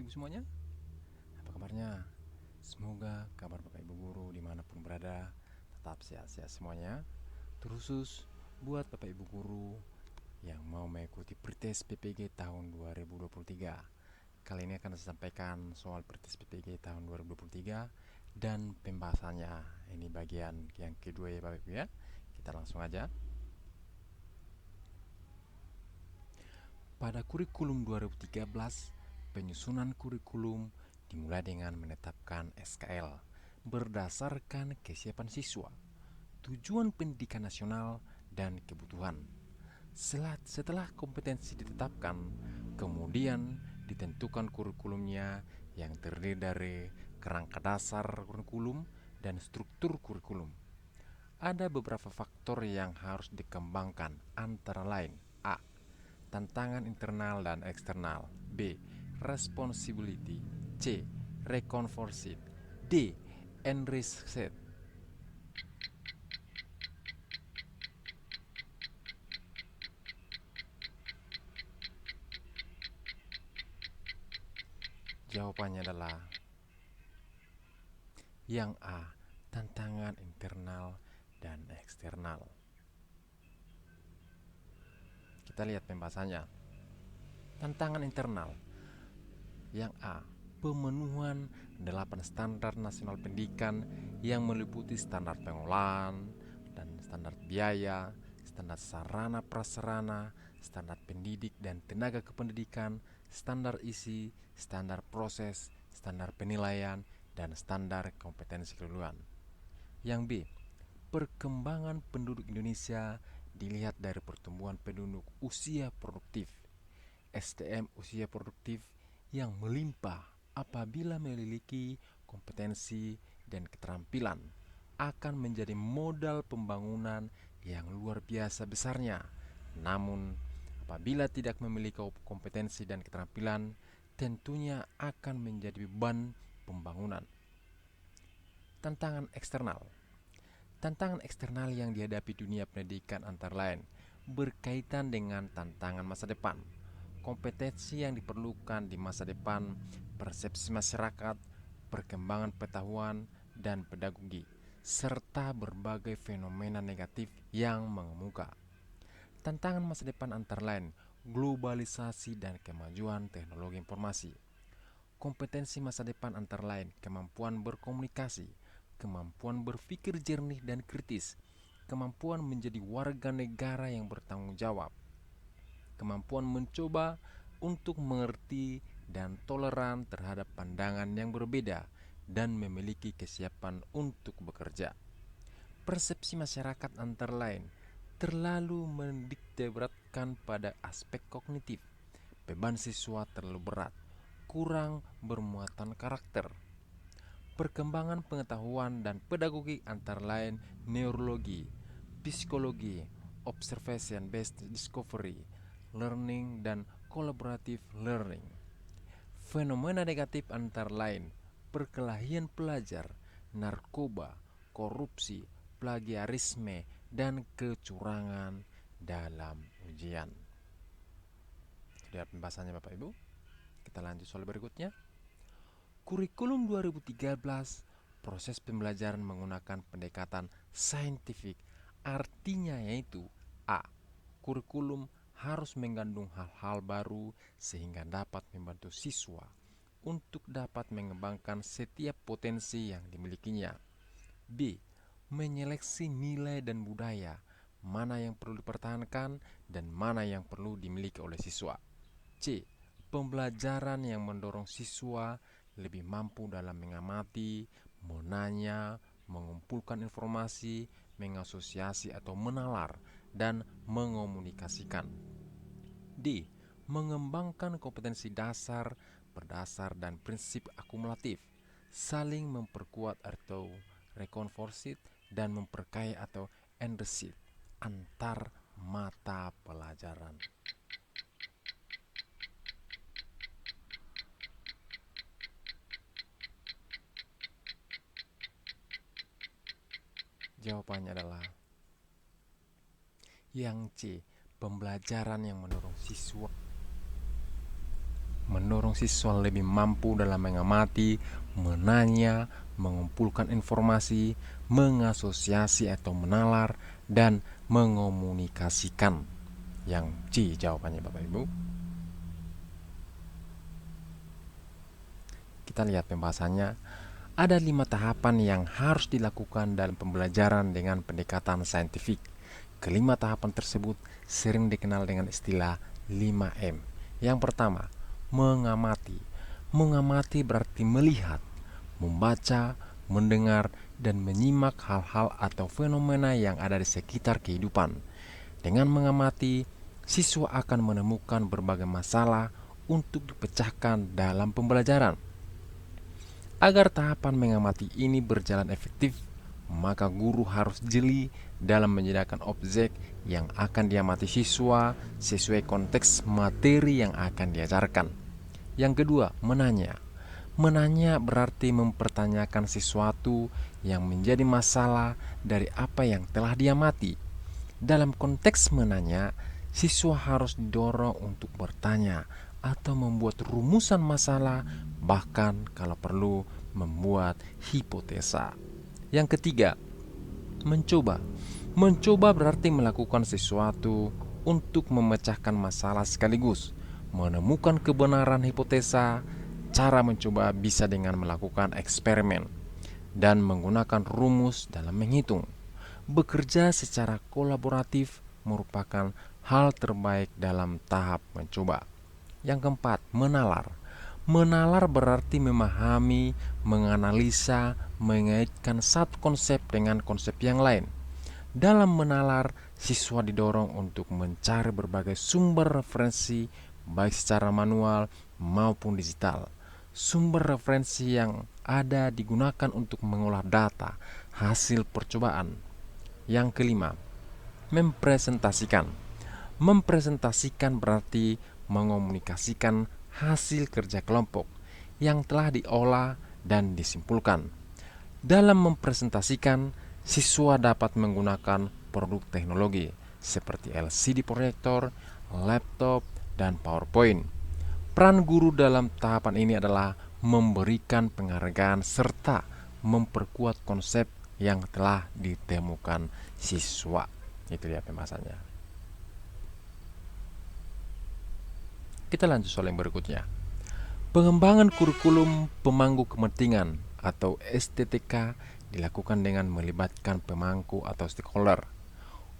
Ibu semuanya? Apa kabarnya? Semoga kabar Bapak Ibu guru dimanapun berada tetap sehat-sehat semuanya. Terkhusus buat Bapak Ibu guru yang mau mengikuti pretest PPG tahun 2023. Kali ini akan saya sampaikan soal pretest PPG tahun 2023 dan pembahasannya. Ini bagian yang kedua ya Bapak Ibu ya. Kita langsung aja. Pada kurikulum 2013, penyusunan kurikulum dimulai dengan menetapkan SKL berdasarkan kesiapan siswa, tujuan pendidikan nasional, dan kebutuhan. Setelah kompetensi ditetapkan, kemudian ditentukan kurikulumnya yang terdiri dari kerangka dasar kurikulum dan struktur kurikulum. Ada beberapa faktor yang harus dikembangkan, antara lain: A. Tantangan internal dan eksternal. B. Responsibility. C. Reconforced. D. Enriched. Jawabannya adalah yang A. Tantangan internal dan eksternal. Kita lihat pembahasannya. Tantangan internal. Yang A. Pemenuhan 8 standar nasional pendidikan yang meliputi standar pengolahan dan standar biaya, standar sarana prasarana, standar pendidik dan tenaga kependidikan, standar isi, standar proses, standar penilaian, dan standar kompetensi keluluan. Yang B. Perkembangan penduduk Indonesia dilihat dari pertumbuhan penduduk usia produktif, SDM usia produktif yang melimpah. Apabila memiliki kompetensi dan keterampilan, akan menjadi modal pembangunan yang luar biasa besarnya. Namun, apabila tidak memiliki kompetensi dan keterampilan, tentunya akan menjadi beban pembangunan. Tantangan eksternal. Tantangan eksternal yang dihadapi dunia pendidikan antara lain berkaitan dengan tantangan masa depan, kompetensi yang diperlukan di masa depan, persepsi masyarakat, perkembangan pengetahuan dan pedagogi, serta berbagai fenomena negatif yang mengemuka. Tantangan masa depan antara lain globalisasi dan kemajuan teknologi informasi. Kompetensi masa depan antara lain kemampuan berkomunikasi, kemampuan berpikir jernih dan kritis, kemampuan menjadi warga negara yang bertanggung jawab, kemampuan mencoba untuk mengerti dan toleran terhadap pandangan yang berbeda, dan memiliki kesiapan untuk bekerja. Persepsi masyarakat antara lain terlalu mendikte beratkan pada aspek kognitif, beban siswa terlalu berat, kurang bermuatan karakter. Perkembangan pengetahuan dan pedagogi antara lain neurologi, psikologi, observation based discovery, learning, dan collaborative learning. Fenomena negatif antara lain perkelahian pelajar, narkoba, korupsi, plagiarisme, dan kecurangan dalam ujian. Lihat pembahasannya Bapak Ibu. Kita lanjut soal berikutnya. Kurikulum 2013, proses pembelajaran menggunakan pendekatan saintifik. Artinya yaitu A. Kurikulum harus mengandung hal-hal baru sehingga dapat membantu siswa untuk dapat mengembangkan setiap potensi yang dimilikinya. B. Menyeleksi nilai dan budaya, mana yang perlu dipertahankan dan mana yang perlu dimiliki oleh siswa. C. Pembelajaran yang mendorong siswa lebih mampu dalam mengamati, menanya, mengumpulkan informasi, mengasosiasi atau menalar, dan mengomunikasikan. D. Mengembangkan kompetensi dasar, berdasar dan prinsip akumulatif, saling memperkuat atau reconforced, dan memperkaya atau enriched antar mata pelajaran. Jawabannya adalah yang C. Pembelajaran yang mendorong mendorong siswa lebih mampu dalam mengamati, menanya, mengumpulkan informasi, mengasosiasi atau menalar, dan mengomunikasikan. Yang C jawabannya Bapak Ibu. Kita lihat pembahasannya. Ada 5 tahapan yang harus dilakukan dalam pembelajaran dengan pendekatan saintifik. Kelima tahapan tersebut sering dikenal dengan istilah 5M. Yang pertama, mengamati. Mengamati berarti melihat, membaca, mendengar, dan menyimak hal-hal atau fenomena yang ada di sekitar kehidupan. Dengan mengamati, siswa akan menemukan berbagai masalah untuk dipecahkan dalam pembelajaran. Agar tahapan mengamati ini berjalan efektif, maka guru harus jeli dalam menyediakan objek yang akan diamati siswa sesuai konteks materi yang akan diajarkan. Yang kedua, menanya. Menanya berarti mempertanyakan sesuatu yang menjadi masalah dari apa yang telah diamati. Dalam konteks menanya, siswa harus didorong untuk bertanya atau membuat rumusan masalah, bahkan kalau perlu membuat hipotesa. Yang ketiga, mencoba. Mencoba berarti melakukan sesuatu untuk memecahkan masalah sekaligus, menemukan kebenaran hipotesa. Cara mencoba bisa dengan melakukan eksperimen dan menggunakan rumus dalam menghitung. Bekerja secara kolaboratif merupakan hal terbaik dalam tahap mencoba. Yang keempat, menalar. Menalar berarti memahami, menganalisa, mengaitkan satu konsep dengan konsep yang lain. Dalam menalar, siswa didorong untuk mencari berbagai sumber referensi, baik secara manual maupun digital. Sumber referensi yang ada digunakan untuk mengolah data hasil percobaan. Yang kelima, mempresentasikan. Mempresentasikan berarti mengomunikasikan hasil kerja kelompok yang telah diolah dan disimpulkan. Dalam mempresentasikan, siswa dapat menggunakan produk teknologi seperti LCD proyektor, laptop, dan PowerPoint. Peran guru dalam tahapan ini adalah memberikan penghargaan serta memperkuat konsep yang telah ditemukan siswa. Itu dia pembahasannya. Kita lanjut soal yang berikutnya. Pengembangan kurikulum pemangku kepentingan atau STTK dilakukan dengan melibatkan pemangku atau stakeholder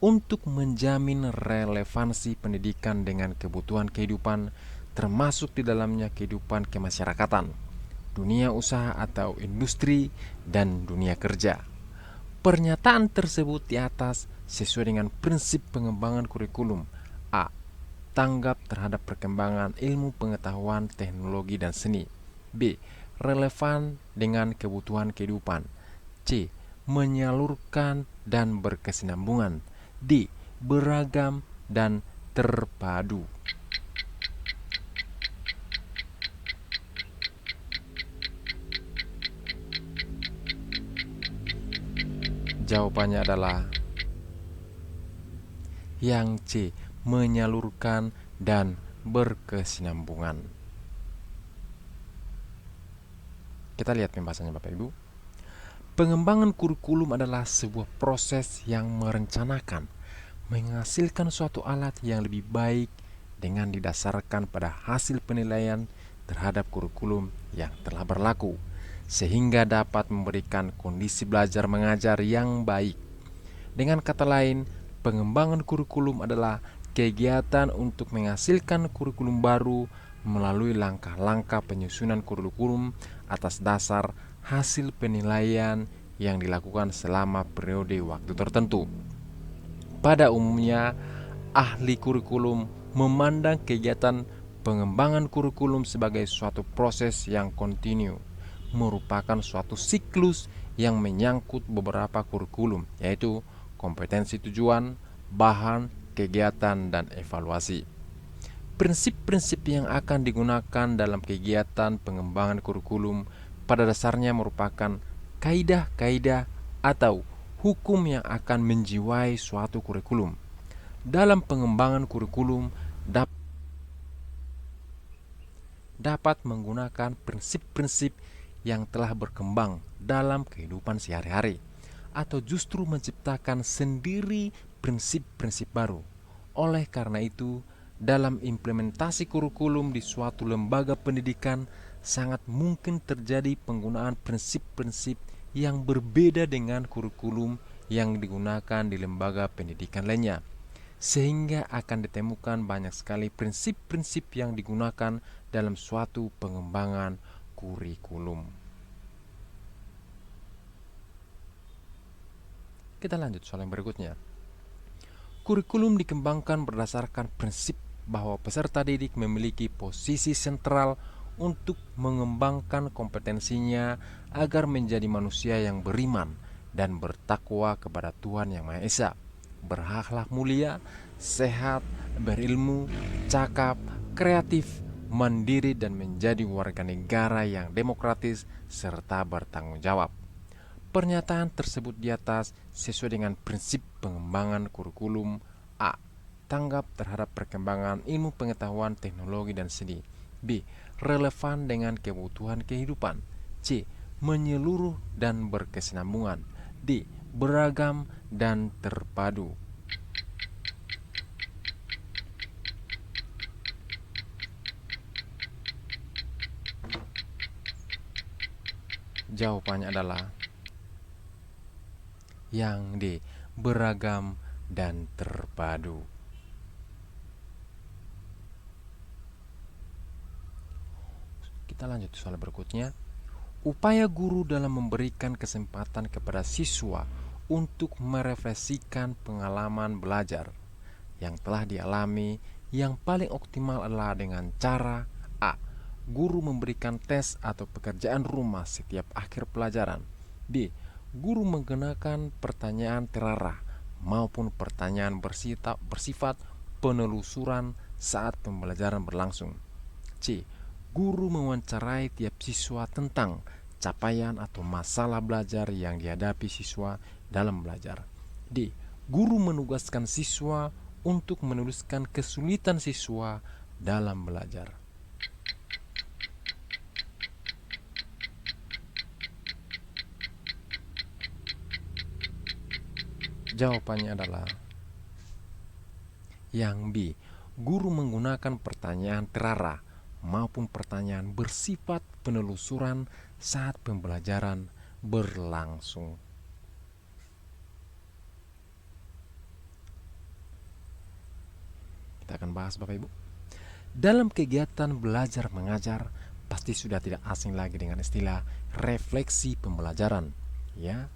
untuk menjamin relevansi pendidikan dengan kebutuhan kehidupan, termasuk di dalamnya kehidupan kemasyarakatan, dunia usaha atau industri, dan dunia kerja. Pernyataan tersebut di atas sesuai dengan prinsip pengembangan kurikulum. A. Tanggap terhadap perkembangan ilmu pengetahuan, teknologi, dan seni. B. Relevan dengan kebutuhan kehidupan. C. Menyalurkan dan berkesinambungan. D. Beragam dan terpadu. Jawabannya adalah yang C, menyalurkan dan berkesinambungan. Kita lihat pembahasannya Bapak Ibu. Pengembangan kurikulum adalah sebuah proses yang merencanakan, menghasilkan suatu alat yang lebih baik dengan didasarkan pada hasil penilaian terhadap kurikulum yang telah berlaku, sehingga dapat memberikan kondisi belajar mengajar yang baik. Dengan kata lain, pengembangan kurikulum adalah kegiatan untuk menghasilkan kurikulum baru melalui langkah-langkah penyusunan kurikulum atas dasar hasil penilaian yang dilakukan selama periode waktu tertentu. Pada umumnya, ahli kurikulum memandang kegiatan pengembangan kurikulum sebagai suatu proses yang kontinu, merupakan suatu siklus yang menyangkut beberapa kurikulum, yaitu kompetensi tujuan, bahan, kegiatan, dan evaluasi. Prinsip-prinsip yang akan digunakan dalam kegiatan pengembangan kurikulum pada dasarnya merupakan kaidah-kaidah atau hukum yang akan menjiwai suatu kurikulum. dapat menggunakan prinsip-prinsip yang telah berkembang dalam kehidupan sehari-hari, atau justru menciptakan sendiri prinsip-prinsip baru. Oleh karena itu, dalam implementasi kurikulum di suatu lembaga pendidikan, sangat mungkin terjadi penggunaan prinsip-prinsip yang berbeda dengan kurikulum yang digunakan di lembaga pendidikan lainnya, sehingga akan ditemukan banyak sekali prinsip-prinsip yang digunakan dalam suatu pengembangan kurikulum. Kita lanjut soal yang berikutnya. Kurikulum dikembangkan berdasarkan prinsip bahwa peserta didik memiliki posisi sentral untuk mengembangkan kompetensinya agar menjadi manusia yang beriman dan bertakwa kepada Tuhan Yang Maha Esa, berakhlak mulia, sehat, berilmu, cakap, kreatif, mandiri, dan menjadi warga negara yang demokratis serta bertanggung jawab. Pernyataan tersebut di atas sesuai dengan prinsip pengembangan kurikulum. A. Tanggap terhadap perkembangan ilmu pengetahuan, teknologi, dan seni. B. Relevan dengan kebutuhan kehidupan. C. Menyeluruh dan berkesinambungan. D. Beragam dan terpadu. Jawabannya adalah yang D. Beragam dan terpadu. Kita lanjut soal berikutnya. Upaya guru dalam memberikan kesempatan kepada siswa untuk merefleksikan pengalaman belajar yang telah dialami yang paling optimal adalah dengan cara A. Guru memberikan tes atau pekerjaan rumah setiap akhir pelajaran. B. Guru menggunakan pertanyaan terarah maupun pertanyaan bersifat penelusuran saat pembelajaran berlangsung. C. Guru mewawancarai tiap siswa tentang capaian atau masalah belajar yang dihadapi siswa dalam belajar. D. Guru menugaskan siswa untuk menuliskan kesulitan siswa dalam belajar. Jawabannya adalah yang B. Guru menggunakan pertanyaan terarah maupun pertanyaan bersifat penelusuran saat pembelajaran berlangsung. Kita akan bahas Bapak Ibu. Dalam kegiatan belajar mengajar, pasti sudah tidak asing lagi dengan istilah refleksi pembelajaran. Ya,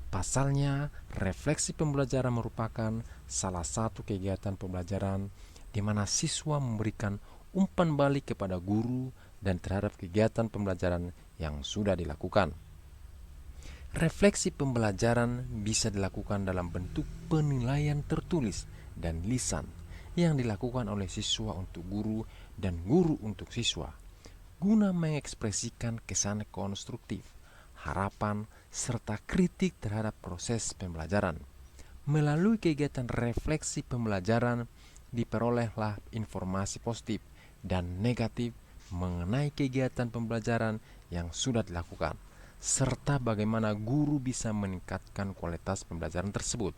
pasalnya refleksi pembelajaran merupakan salah satu kegiatan pembelajaran di mana siswa memberikan umpan balik kepada guru dan terhadap kegiatan pembelajaran yang sudah dilakukan. Refleksi pembelajaran bisa dilakukan dalam bentuk penilaian tertulis dan lisan yang dilakukan oleh siswa untuk guru dan guru untuk siswa, guna mengekspresikan kesan konstruktif, harapan, serta kritik terhadap proses pembelajaran. Melalui kegiatan refleksi pembelajaran, diperolehlah informasi positif dan negatif mengenai kegiatan pembelajaran yang sudah dilakukan, serta bagaimana guru bisa meningkatkan kualitas pembelajaran tersebut.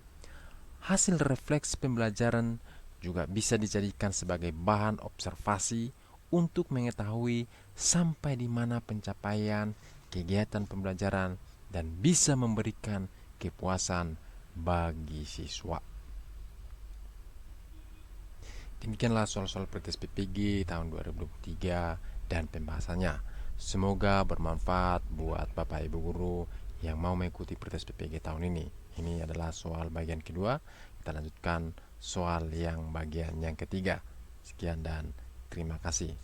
Hasil refleksi pembelajaran juga bisa dijadikan sebagai bahan observasi untuk mengetahui sampai di mana pencapaian kegiatan pembelajaran dan bisa memberikan kepuasan bagi siswa. Demikianlah soal-soal praktis PPG tahun 2023 dan pembahasannya. Semoga bermanfaat buat Bapak Ibu guru yang mau mengikuti praktis PPG tahun ini. Ini adalah soal bagian kedua. Kita lanjutkan soal yang bagian yang ketiga. Sekian dan terima kasih.